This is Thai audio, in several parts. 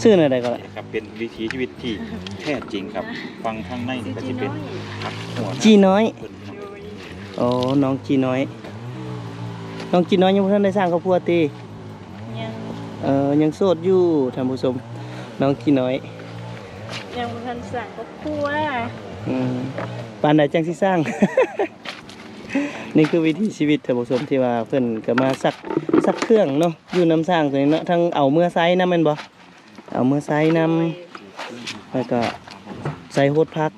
ชื่ออะไรก็ล่ะครับเป็นวิถีชีวิตที่แท้จริงครับฟังข้างในนี่ก็จะเป็นผักหัว จีน้อยอ๋อน้องจีน้อยน้องจีน้อยยังบ่ทันได้สร้างครอบครัวติยังโสดอยู่ท่านผู้ชมน้องจีน้อยยังบ่ทันสร้างครอบครัวปานใดจังสิสร้าง นี่คือวิถีชีวิตท่านผู้ชมที่ว่าเพิ่นก็มาซักเครื่องเนาะอยู่น้ำสร้างตัวนี้เนาะทั้งเอาเมื่อไซน้ำแม่นบ่เอาเมื่อไซน้ำแล้วก็ใส่โฮดพัก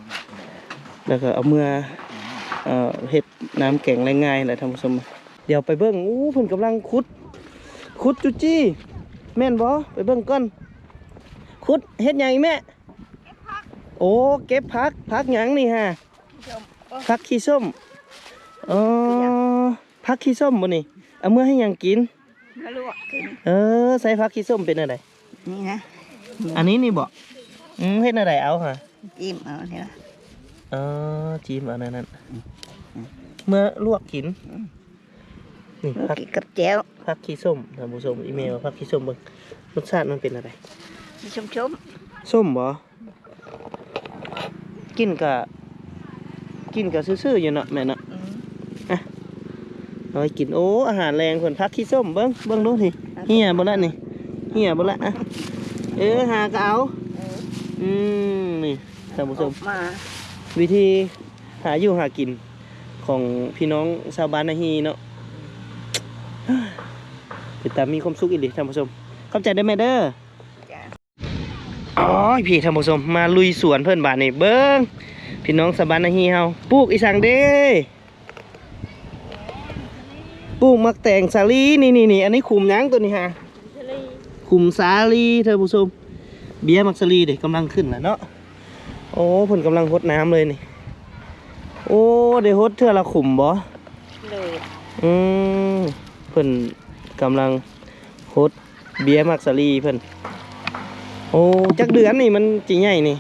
แล้วก็เอาเมื่อเฮ็ดน้ำแกงง่ายๆแหละท่านผู้ชมเดี๋ยวไปเบิ่งเพิ่นกำลังขุดจุจี้แม่นบ่ไปเบิ่งก่อนขุดเฮ็ดหยังอีแม่โอ้เก็บผักหยังนี่ฮะผักขี้ส้มผักขี้ส้มบ่นี่เอาเมื่อให้หยังกินมาลวกกินใส่ผักขี้ส้มเป็นอะไรนี่นะอันนี้นี่บ่เฮ็ดอะไรเอาฮะจิ้มเอาเนี่ยจิ้มเอานั่นเมื่อลวกกินนี่ผักกับแจ่วผักขี้ส้มท่านผู้ชมอีเมลผักขี้ส้มเบิ่งรสชาติมันเป็นอะไรส้มบ่กินกะซื่อๆอยู่เนาะแม่เนาะน้อยกินอาหารแรงคนพักขี้ส้มเบิ้งดูสิเหี่ยบ่ละนี่เหี่ยบ่ละหากะเอานี่ท่านผู้ชมวิธีหาอยู่หากินของพี่น้องชาวบ้านนาฮีเนาะเป็นตามีความสุขอีหลีท่านผู้ชมเข้าใจได้ไหมเด้อพี่ท่านผู้ชมมาลุยสวนเพิ่นบ้านนี่เบิ้งพี่น้องชาวบ้านนาฮีเฮาปลูกอีสังเด้ปลูกมักแตงสาลีนี่อันนี้ขุมยั้งตัวนี้ฮะขุมสาลีท่านผู้ชมเบี้ยมักสาลีเด็กกำลังขึ้นแล้วเนาะเพิ่นกำลังหดน้ำเลยนี่ได้หดเทื่อละขุมบ่เพิ่นกำลังหดเบี้ยมักสาลีเพิ่นจักเดือนนี่มันจีใหญ่นี่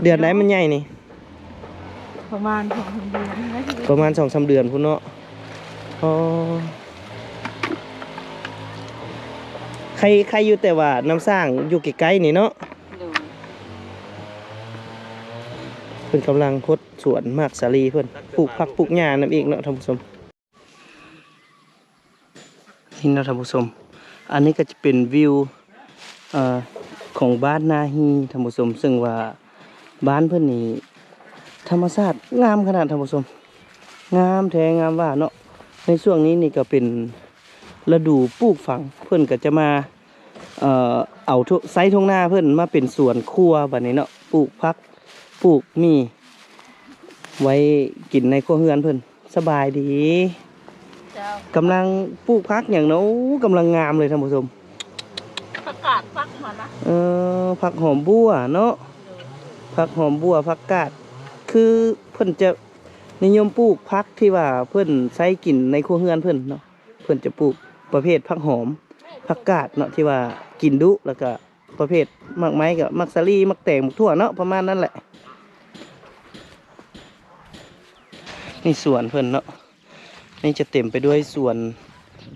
เดือนไหนมันใหญ่นี่ประมาณ2-3 เดือนประมาณ 2-3 เดือนพุ่นเนาะใครอยู่แต่ว่าน้ำสร้างอยู่ใกล้ๆนี่เนาะเพิ่นกำลังคดสวนมากสาลีเพิ่นปลูกผักปลูกหญ้านั่นเองเนาะท่านผู้ชมนี่เนาะท่านผู้ชมอันนี้ก็จะเป็นวิวของบ้านนาฮีท่านผู้ชมซึ่งว่าบ้านเพิ่นนี่ธรรมชาติงามขนาดท่านผู้ชมงามแท้งามว่าเนาะในช่วงนี้นี่ก็เป็นฤดูปลูกฝังเพิ่นก็จะมาเอาไซต์ทุ่งนาเพิ่นมาเป็นสวนครัวแบบนี้เนาะปลูกผักปลูกมีไว้กินในครัวเรือนเพิ่นสบายดีกำลังปลูกผักอย่างเนาะกำลังงามเลยท่านผู้ชมผักกาดผักหอมนะผักหอมบัวเนาะผักหอมบัวผักกาดคือเพิ่นจะนิยมปลูกผักที่ว่าเพิ่นใช้กินในครัวเรือนเพิ่นเนาะเพิ่นจะปลูกประเภทผักหอมผักกาดเนาะที่ว่ากินดุแล้วก็ประเภทมักไม้กับมักสาลีมักแตงมักถั่วเนาะประมาณนั้นแหละนี่สวนเพิ่นเนาะนี่จะเต็มไปด้วยสวน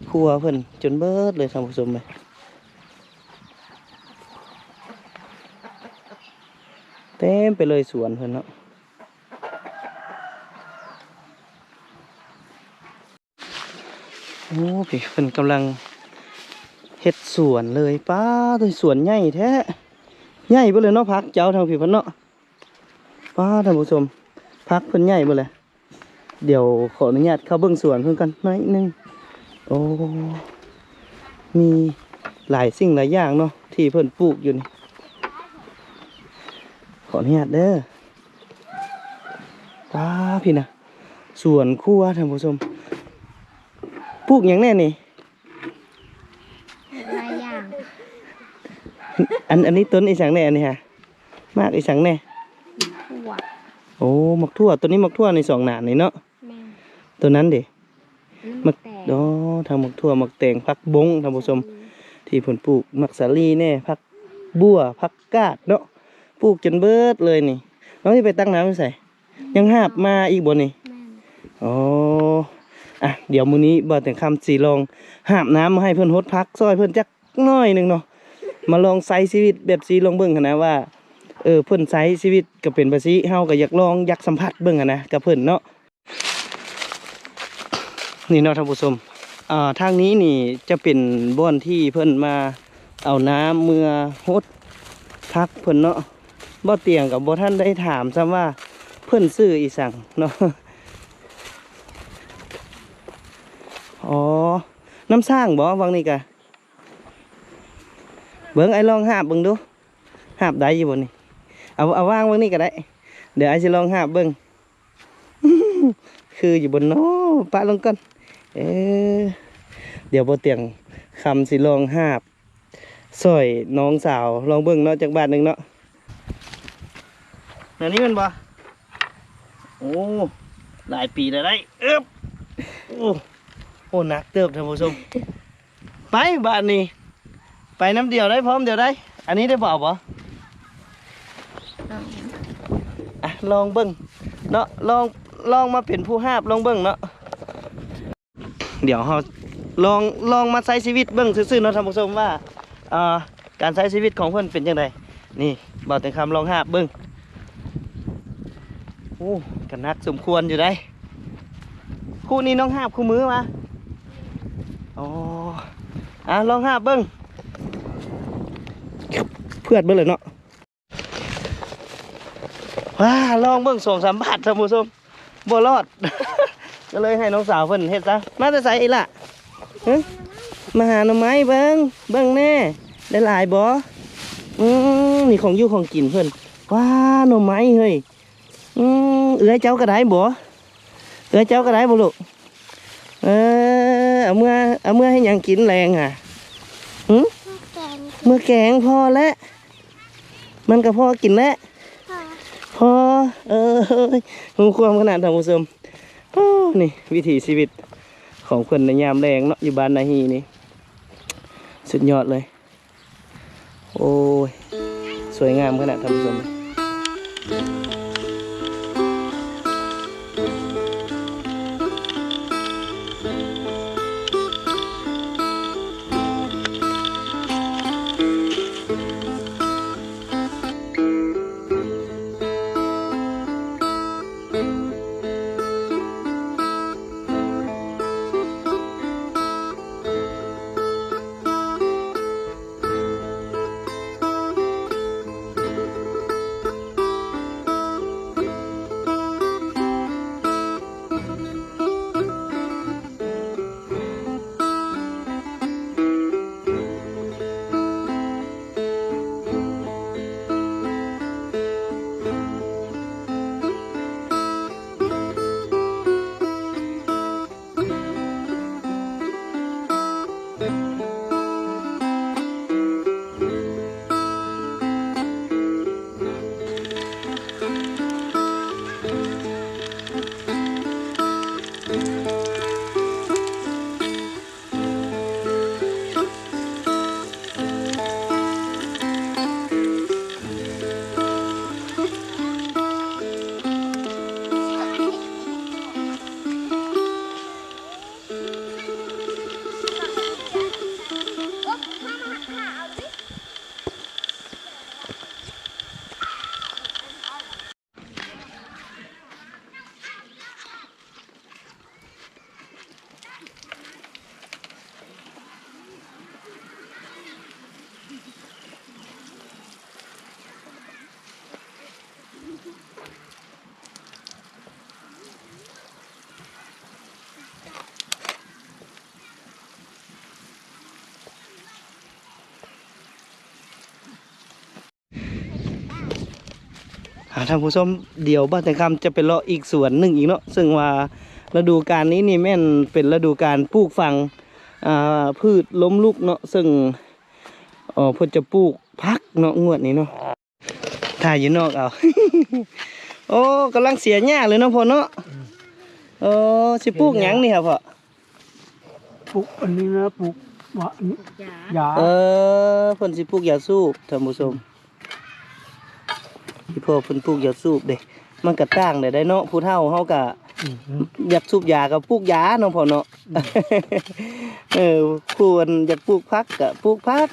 ครัวเพิ่นจนเบิดเลยท่านผู้ชมเลยเต็มไปเลยสวนเพิ่นเนาะพี่เพิ่นกำลังเฮ็ดสวนเลยป้าตัวสวนใหญ่แท้ใหญ่ไปเลยเนาะพักเจ้าทางพี่เพิ่นเนาะป้าท่านผู้ชมพักเพิ่นใหญ่ไปเลยเดี๋ยวขออนุญาตเข้าเบิ่งสวนเพิ่นกันหน่อยนึงมีหลายสิ่งหลายอย่างเนาะที่เพิ่นปลูกอยู่นี่ขออนุญาตเด้อป้าพี่นะสวนครัวท่านผู้ชมปลูกอย่างแน่นี่หลายอย่างอันนี้ต้นอีสังแน่นี่ฮะมากอีสังแน่หมกทั่วตัวนี้หมกทั่วใน2 หนานี่เนาะตัวนั้นดิมักทางหมกทั่วหมกแตงผักบงท่านผู้ชมที่ผลปลูกมักสาลีแน่ผักบัวผักกาดเนาะปลูกจนเบิดเลยนี่น้องที่ไปตั้งน้ำไม่ใส่ยังหาบมาอีกบนนี่เดี๋ยวมื้อนี้บ่แต่งคำสีลองหาบน้ำมาให้เพื่อนฮดพักซอยเพื่อนจักน้อยนึงเนาะ มาลองใช้ชีวิตแบบซีลองเบิ่งหั้นนะว่าเพิ่นใช้ชีวิตก็เป็นแบบนี้เฮาก็อยากลองอยากสัมผัสเบิ่งหั้นนะกับเพิ่นเนาะนี่เนาะท่านผู้ชมทางนี้นี่จะเป็นบ่อนที่เพิ่นมาเอาน้ำเมื่อฮดพักเพิ่นเนาะบ่เตียงกับบ่ท่านได้ถามซ้ำว่าเพิ่นซื้ออีสังเนาะอ๋อน้ำสร้างบ่วังนี่กะเบิ่งไอ้ลองหาบเบิ่งดูหาบได้อยู่บ่นี่เอาวางวังนี่ก็ได้เดี๋ยวไอ้สิลองหาบเบิ่ง คืออยู่บนเนาะปะลงก่อนเดี๋ยวบ่เตียงคำสิลองหาบซอยน้องสาวลองเบิ่งเนาะจากบ้านหนึงเนาะเดี๋ยวนี้มันบ่โอ้หลายปีแล้วได้โอ้หนักเติบท่านผู้ชมไปบ้านนี้ไปน้ำเดียวได้พร้อมเดียวได้อันนี้ได้เปล่าบ่ลองเบิ่งเนาะลองมาเป็นผู้หาบลองเบิ่งเนาะเดี๋ยวเราลองมาใช้ชีวิตเบิ่งซื่อๆเนาะท่านผู้ชมว่าการใช้ชีวิตของเพิ่นเป็นจังไดนี่บ่าวแต่คำลองหาบเบิ่งโอ้กันนักสมควรอยู่ได้คู่นี้น้องหาบคู่มือมาอ๋อลองหาบเบิ่งเพื่อนเบิ่งเลยเนาะว้าลองเบิ่ง2-3 บาทท่านผู้ชมบ่รอด ก็เลยให้น้องสาวเพิ่นเฮ็ดซะมาแต่ไสอีล่ะมาหาหน่อไม้เบิ่งแน่ได้หลายบ่นี่ของอยู่ของกินเพิ่นว้าหน่อไม้เฮ้ยเอื้อยเจ้าก็ได้บ่เอื้อยเจ้าก็ได้บ่ลูกเอาเมื่อให้หยังกินแรงอ่ะเมื่อแกงพอแล้วมันก็พอกินแล้วพอหูความขนาดท่านผู้ชมนี่วิถีชีวิตของคนในยามแรงเนาะอยู่บ้านนาฮีนี่สุดยอดเลยโอ้ยสวยงามขนาดท่านผู้ชมท่านผู้ชมเดี๋ยวบ้านแต่คำจะเป็นเลาะอีกสวนหนึ่งอีกเนาะซึ่งว่าฤดูกาลนี้นี่แม่นเป็นฤดูกาลปลูกฝังพืชล้มลุกเนาะซึ่งเพิ่นจะปลูกพักเนาะงวดนี้เนาะถ่ายอยู่นอกเอา โอ้กำลังเสียหญ้าเลยเนาะพ่อเนาะสิปลูกหยังนี่ครับพ่อปลูกอันนี้นะปลูกยาเพิ่นสิปลูกยาสูบท่านผู้ชมที่พ่อเพิ่นปลูกยาสูบเด้มันก็ต่างได้เนาะผู้เฒ่าเฮาก็อยากสูบยากับปลูกยาเนาะพ่อเนาะควรอยากปลูกพักก็ปลูกพัก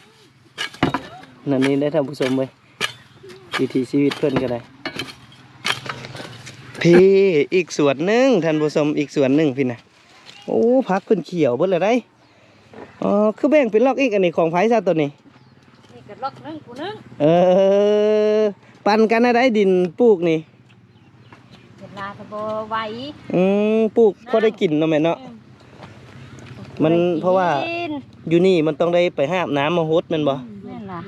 นั่นนี่ได้ท่านผู้ชมเว้ยวิถีชีวิตเพิ่นก็ได้พี่อีกส่วนหนึ่งท่านผู้ชมอีกส่วนหนึ่งพี่นะโอ้พักเพิ่นเขียวเบิ่เลยได้อ๋อคือแบ่งเป็นล็อกอีกอันนี้ของไผซะตัวนี้ นี่ก็ล็อกนึงกูนึง ปันกันนะได้ดินปลูกนี่ เวลาตะบ่ไหว ปลูกพอได้กินเนาะแม่เนาะมันเพราะว่าอยู่นี่มันต้องได้ไปหาบน้ำมาฮดแมันบ่ นั่นล่ะ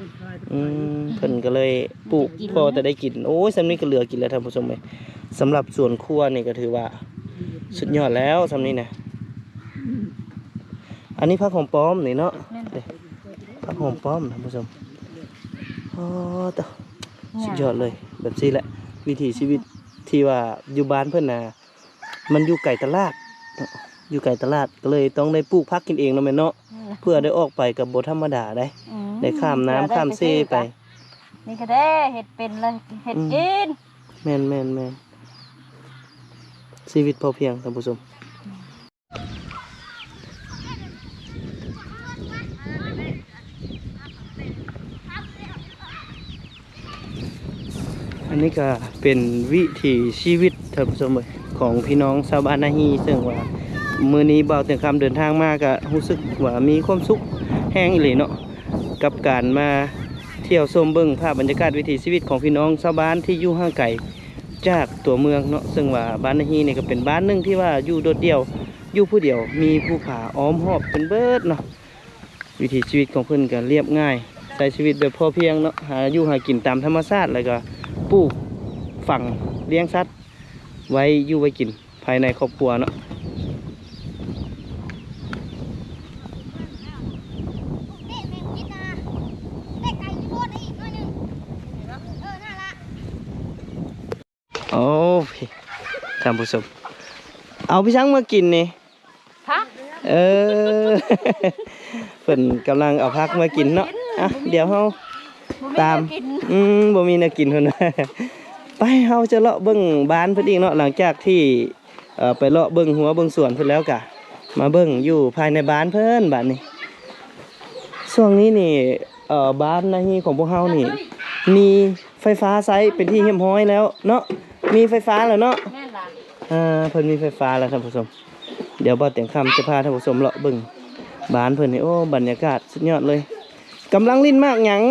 เพิ่นก็เลยปลูกพอจะได้กินโอ้ยสำนี้ก็เหลือกินแล้วท่านผู้ชมเลยสำหรับสวนครัวนี่ก็ถือว่าสุดยอดแล้วสำนี้นะอันนี้ผักหอมป้อมนี่เนาะผักหอมป้อมท่านผู้ชมอ๋อต่อสุดยอดเลยแบบนี้แหละวิถีชีวิตที่ว่าอยู่บ้านเพิ่นน่ะมันอยู่ไกลตลาดอยู่ไกลตลาดก็เลยต้องได้ปลูกผักกินเองเนาะแม่เนาะเพื่อได้ออกไปกับบ่ธรรมดาได้ข้ามน้ำข้ามเซ่ไปนี่ก็ได้เห็ดเป็นเลยเห็ดกินแม่นชีวิตพอเพียงท่านผู้ชมอันนี้ก็เป็นวิถีชีวิตท่านผู้ชมเลยของพี่น้องชาวบ้านนาฮีซึ่งว่ามื้อนี้เบาเตียงคำเดินทางมาก็รู้สึกว่ามีความสุขแห้งอีหลีเนาะกับการมาเที่ยวชมเบิ่งภาพบรรยากาศวิถีชีวิตของพี่น้องชาวบ้านที่อยู่ห่างไกลจากตัวเมืองเนาะซึ่งว่าบ้านนาฮีนี่ก็เป็นบ้านหนึงที่ว่าอยู่โดดเดี่ยวอยู่ผู้เดียวมีภูผาอ้อมรอบเป็นเบิดเนาะวิถีชีวิตของเพิ่นก็เรียบง่ายใช้ชีวิตแบบพอเพียงเนาะหาอยู่หากินตามธรรมชาติแล้วก็ปลูกฝังเลี้ยงสัตว์ไว้อยู่ไว้กินภายในครอบครัวเนาะโอ้พี่ท่านผู้ชมเอาพี่ช้างมากินนี่พักเพิ่นกำลังเอาพักมากินเนาะอ่ะเดี๋ยวเฮาตามบ่มีแนวกินเพิ่น ไปเฮาจะเลาะเบิ่งบ้านเพิ่นอีกเนาะหลังจากที่ไปเลาะเบิ่งหัวเบิ่งสวนเพิ่นแล้วกะมาเบิ่งอยู่ภายในบ้านเพิ่นบ้านนี้ช่วงนี้นี่บ้านนาฮีของพวกเฮานี่มีไฟฟ้าใช้เป็นที่เรียบร้อยแล้วเนาะมีไฟฟ้าแล้วเนาะแม่นล่ะเพิ่นมีไฟฟ้าแล้วท่านผู้ชมเดี๋ยวบ่เตียงคำจะพาท่านผู้ชมเลาะเบิ่งบ้านเพิ่นนี่โอ้บรรยากาศสุดยอดเลยกำลังลิ้นมากหยัง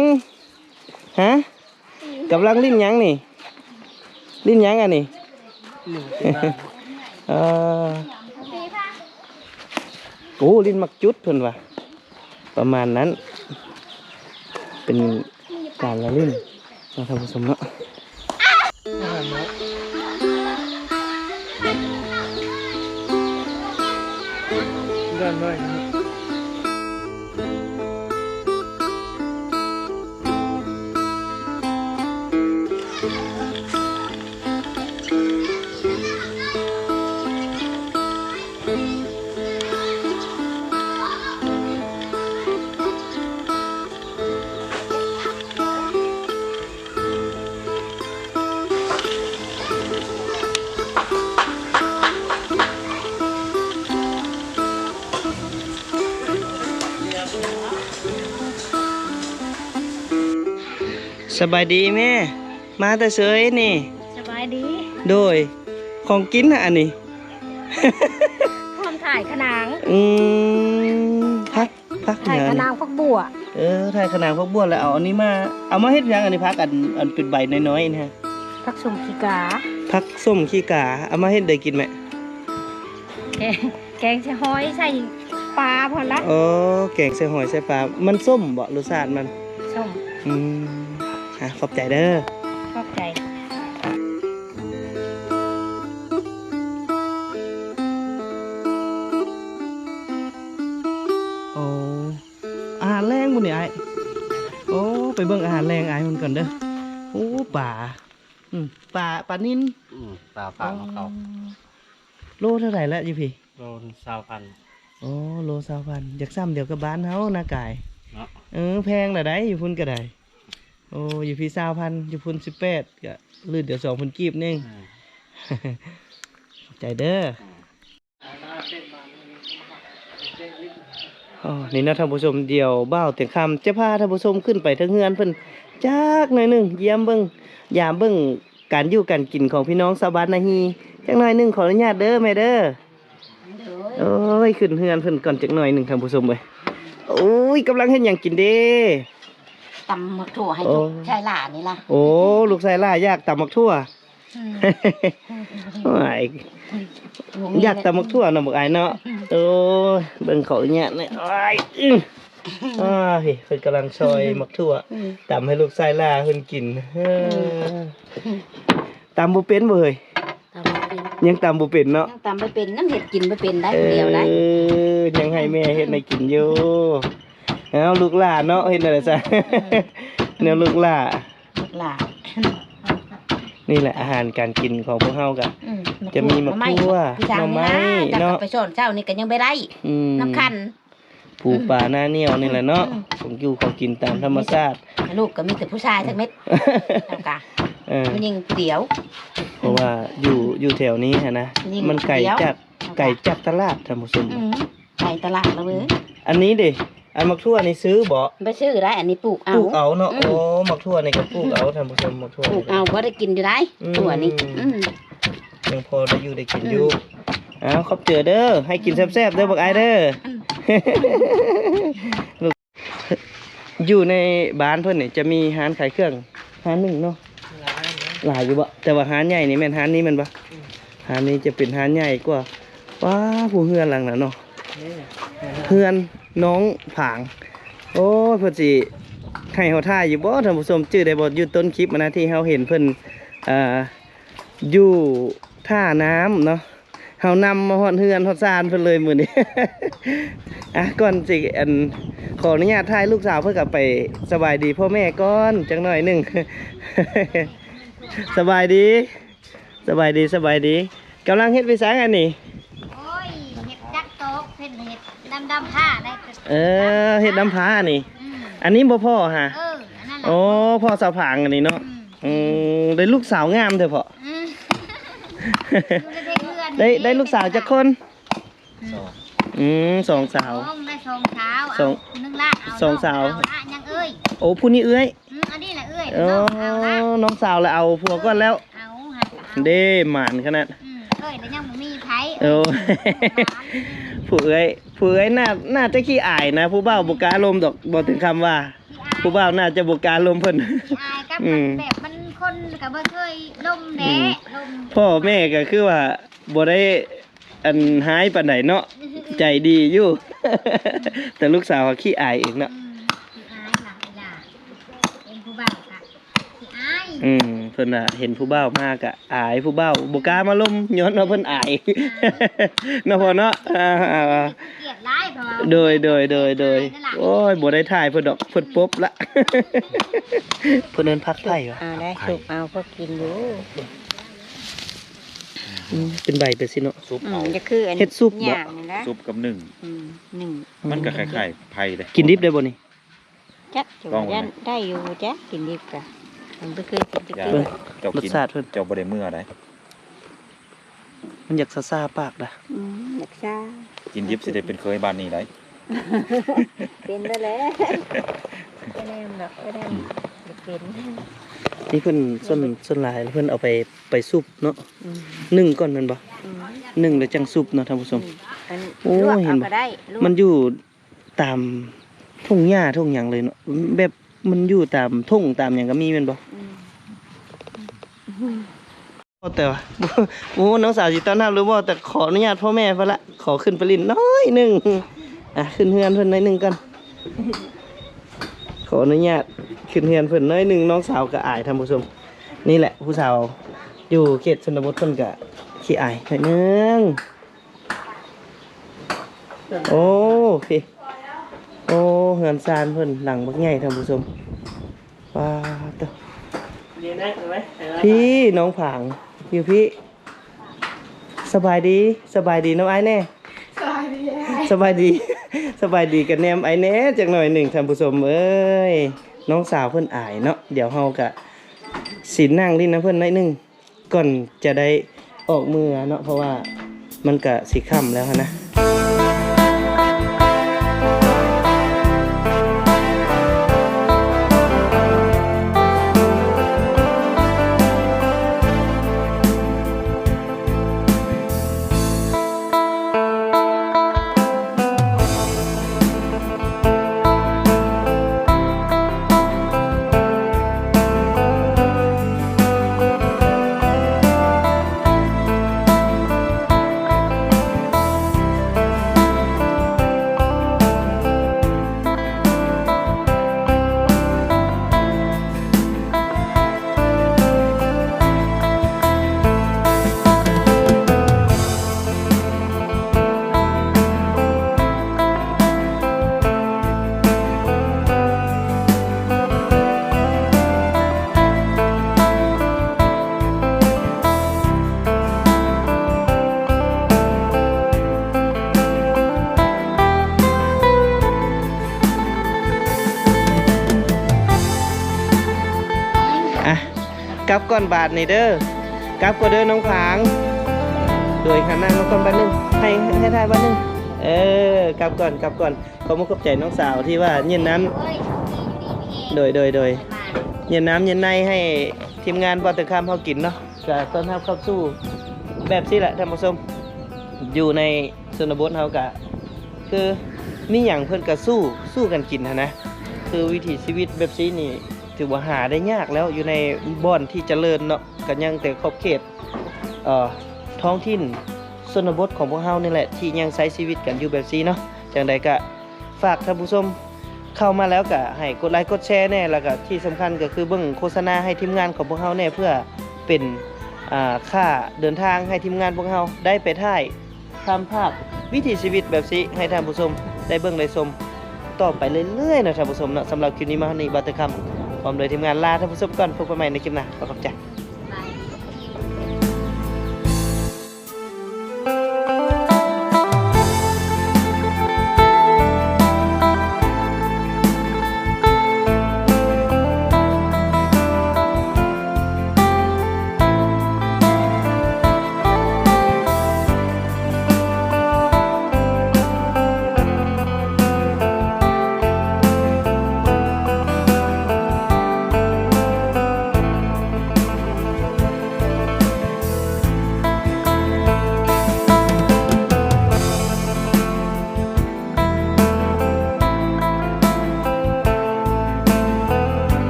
ฮะกำลังลิ้นหยังนี่ลิ้นหยังอันนี้โอ้ลิ้นมักจุดเพิ่นว่ะประมาณนั้นเป็นการละลิ้นเราทำผสมเนาะด้านด้วยสบายดีแม่มาแต่เฉยนี่สบายดีโดยของกินนะอันนี้พร้อมถ่ายขนางพักถ่ายขนางพักบัวถ่ายขนางพักบัวแล้วเอาอันนี้มาเฮ็ดยังอันนี้พักอันเป็นใบน้อยๆนี่ฮะพักส้มขี้กาพักส้มขี้กาเอามาเฮ็ดได้กินไหมแกงใส่หอยใส่ปลาพอละแกงใส่หอยใส่ปลามันส้มบ่รสชาติมันส้มขอบใจเด้อขอบใจโอ้อาหารแรงบุญนี่ไอ้โอ้ไปเบิ่งอาหารแรงไอ้มันก่อนเด้อโอ้ป่านิ่นป่าของเขาโลเท่าไหร่แล้วยี่พี่โล20,000โอ้โล20,000อยากซ้ำเดี๋ยวกับบ้านเฮาหน้ากายแพงแต่ได้อยู่พุ่นก็ได้โอ้อยู่พี่20,000อยู่พุ่น18ก็ลื่นเดี๋ยว2,000กีบนึงใจเด้อ อ๋อนี่นะท่านผู้ชมเดี๋ยวบ้าวเตียงคำจะพาท่านผู้ชมขึ้นไปทั้งเฮือนเพิ่นจักหน่อยหนึงเยี่ยมเบิ่งยามเบิ่งการอยู่การกินของพี่น้องชาวบ้านนาฮีจักหน่อยหนึงขออนุญาตเด้อแม่เด้อโอ้ยขึ้นเฮือนเพิ่นก่อนจักหน่อยหนึงท่านผู้ชมเอ้ยโอ้ยกำลังเฮ็ดหยังกินเด้ ตำหมักถั่วให้ โอ้ ลูกชายหลานนี่ล่ะ โอ้ลูกชายล่าอยากตำบักทั่วโอ้ยอยากตำบักทั่วเนาะบักอายเนาะโอ้ยเบิ่งเขาเนี่ยนี่โอ้ยอ้าวเฮ้ยเพิ่นกำลังซอยมักทั่วตำให้ลูกชายล่าเพิ่นกินตำบ่เป็นบ่เฮ้ย ตำบ่เป็น ยังตำบ่เป็นเนาะ ยังตำบ่เป็นน้ำเห็ดกินบ่เป็นได้คนเดียวได้ ยังให้แม่เฮ็ดให้กินอยู่เอาลูกหลานเนาะเฮ็ดอะไรซะแนวลูกหลาน หลาน นี่แหละอาหารการกินของพวกเฮากัน จะมีมะกรูด หน่อไม้ เนาะ เนาะไปสอนเจ้านี่ก็ยังไม่ได้ น้ำคัน ผูป่าหน้าเหนียวนี่แหละเนาะของอยู่ของกินตามธรรมชาติ ลูกก็มีแต่ผู้ชายทั้งเม็ดแล้วก็มันยิงเดียว เพราะว่าอยู่แถวนี้ฮะนะ ยิ่ง มันไก่ เดี๋ยว จากตลาดท่านผู้ชม ไปตลาดแล้วเว้ย อันนี้ดิอันมักทั่วนี่ซื้อบ่ ไปซื้อได้อันนี้ปลูกเอา ปลูกเอาเนาะโอ้มักทั่วนี่ก็ปลูกเอาท่านผู้ชมมักทั่ว ปลูกเอาก็ได้กินอยู่ได้ตัวนี้ ยังพอได้อยู่ได้กินอยู่อ้าวขอบเจอเด้อให้กินแซ่บๆเด้อบักอายเด้อ ลูกอยู่ในบ้านเพิ่นนี่จะมีร้านขายเครื่องร้านหนึงเนาะหลายอยู่บ่แต่ว่าร้านใหญ่นี่แม่นร้านนี้แม่นบ่ร้านนี้จะเป็นร้านใหญ่กว่าว้าผู้เฮือนหลังน่ะเนาะเฮือนน้องผางโอ้ยเพิ่นสิให้เฮาถ่ายอยู่บ่ท่านผู้ชมชื่อได้บ่อยู่ต้นคลิปนะที่เฮาเห็นเพิ่นอยู่ท่าน้ำเนาะเฮานำมาฮอดเฮือนฮอดซานเพิ่นเลยมื้อนี้ อ่ะก่อนสิขออนุญาตถ่ายลูกสาวเพื่อกลับไปสบายดีพ่อแม่ก่อนจังหน่อยหนึง สบายดีสบายดีกำลังเฮ็ดไปสางอันนี้ โอ้ยเห็ดจักโต๊ะเห็ดดำผ้าได้ก็ เฮ็ดน้ำผาอันนี้ อืม อันนี้บ่พ่อฮะ อันนั้นแหละ โอ้พ่อสาวผางอันนี้เนาะได้ลูกสาวงามเถอะพ่อ อืมดูในเพื่อน ได้ลูกสาวจักคนสองสาว ได้สองเช้า สอง เอาหนึ่งละเอา สองสาว เอละยังเอ้ย โอ้ผู้นี้เอ้ย อันนี้แหละเอ้ย อ๋อ เอาละ น้องสาวแล้วเอาผัวก่อนแล้ว เอาหัดเอา เด้หมานขนาด เอ้ยแล้วยังบ่มีไผ โอ้ ผู้เอ้ยน่าจะขี้อายนะผู้บ่าวบุกล้าลมดอกบอกถึงคำว่า ผู้บ่าวน่าจะบุกล้าลมเพิ่น ขี้อายกับแบบมันคนกับบ่เคยลมแดดลม พ่อแม่ก็คือว่าบ่ได้อันหายปานใดเนาะใจดีอยู่ แต่ลูกสาวก็ขี้อายอีกเนาะ ขี้อายหลังอย่าเป็นผู้บ่าวกะขี้อาย เพิ่นน่ะเห็นผู้บ่าวมากอะอายผู้บ่าวบ่กล้ามาลมย้อนว่าเพิ่นอาย เนาะพ่อเนาะเกลียดร้ายเพราะว่า โดยโอ้ยบ่ได้ถ่ายเพิ่นดอกเพิ่นปุ๊บละ เพิ่นเอิ้นพักไผ่วะ ได้สุกเอาก็กินอยู่ เป็นใบไปสิเนาะ ซุปเอา จะคืออัน เฮ็ดซุปบ่ อย่างนี่นะ ซุปกับหนึ่ง หนึ่ง มันก็คล้ายๆไผ่เลย กินดิบได้บ่นี่ จักจุ ลอง ยัน ไหม ได้อยู่จ้ะกินดิบกะมันไม่เคยกินจะ อย่า กิน เจ้าร ส กิน ชาติเพิ่น เจ้าบ่ได้เมื่อได มันอยากซ่าๆปากล่ะ อยากชา กินดิบสิได้เป็นเคยบ้านนี้ได้ เป็นได้แล้วไม่ได้หรอกไม่ได้เป็น นี่เพิ่นส่วนหลายเพิ่นเอาไปซุปเนาะนึ่งก่อนแม่นบ่นึ่งแล้วจังซุปเนาะท่านผู้ชม โอ้ ลวก เห็ เอา นบ่ ก็ได้ลวก มันอยู่ตามทุ่งหญ้าทุ่งหยังเลยเนาะแบบมันอยู่ตามทุ่งตามหยังก็มีแม่นบ่ แต่ว่า โอ้น้องสาวสิต้อนรับหรือบ่แต่ขออนุญาตพ่อแม่เพิ่นละขอขึ้นไปลิ้นน้อยหนึงขึ้นเฮือนเพิ่นน้อยหนึงก่อนขออนุญาตขึ้นเฮือนเพิ่นน้อยหนึงน้องสาวก็อายท่านผู้ชมนี่แหละผู้สาวอยู่เขตชนบทเพิ่นก็ขี้อายหน่อยหนึงโอ้พี่โอ้เฮือนซานเพิ่นหลังบักใหญ่ท่านผู้ชมว้าตัวพี่น้องผางอยู่พี่สบายดีน้องไอ้แน่สบายดีกันแนมไอ้แน่จักหน่อยหนึ่งท่านผู้ชมเอ้ยน้องสาวเพิ่นอายเนาะเดี๋ยวเฮากะสินั่งลิ้นนะเพิ่นหน่อยหนึงก่อนจะได้ออกมือเนาะเพราะว่ามันกะสิค่ำแล้วนะ อ่ะกลับก่อนบาทนี่เด้อกลับก็เด้อน้องผางโดยขานั่งแล้วก่อนบาทนึงให้ทายบาทนึงกลับก่อนขอมาขอบใจน้องสาวที่ว่าเย็นน้ำ โอ้ยดี โดย มา เย็นน้ำเย็นในให้ทีมงานปอตะคามเขากินเนาะก็ต้อนรับเข้าสู่แบบนี้แหละท่านผู้ชมอยู่ในชนบทเฮากะคือมีอย่างเพิ่นก็สู้กันกินนะคือวิถีชีวิตแบบนี้นี่ถือว่าหาได้ยากแล้วอยู่ในบ่อนที่เจริญเนาะกันยังแต่ขอบเขตท้องถิ่นชนบทของพวกเฮานี่แหละที่ยังใช้ชีวิตกันอยู่แบบนี้เนาะจังใดก็ฝากท่านผู้ชมเข้ามาแล้วก็ให้กดไลค์กดแชร์แน่แล้วก็ที่สำคัญก็คือเบิ่งโฆษณาให้ทีมงานของพวกเฮาแน่เพื่อเป็นค่าเดินทางให้ทีมงานพวกเฮาได้ไปถ่ายทำภาพวิถีชีวิตแบบนี้ให้ท่านผู้ชมได้เบิ่งได้ชมต่อไปเรื่อยๆนะท่านผู้ชมเนาะสำหรับคลิปนี้มาในบัตรคำพร้อมโดยทีมงานลาท่านผู้ชมก่อนพบกันใหม่ในคลิปหน้าขอบคุณจ้ะ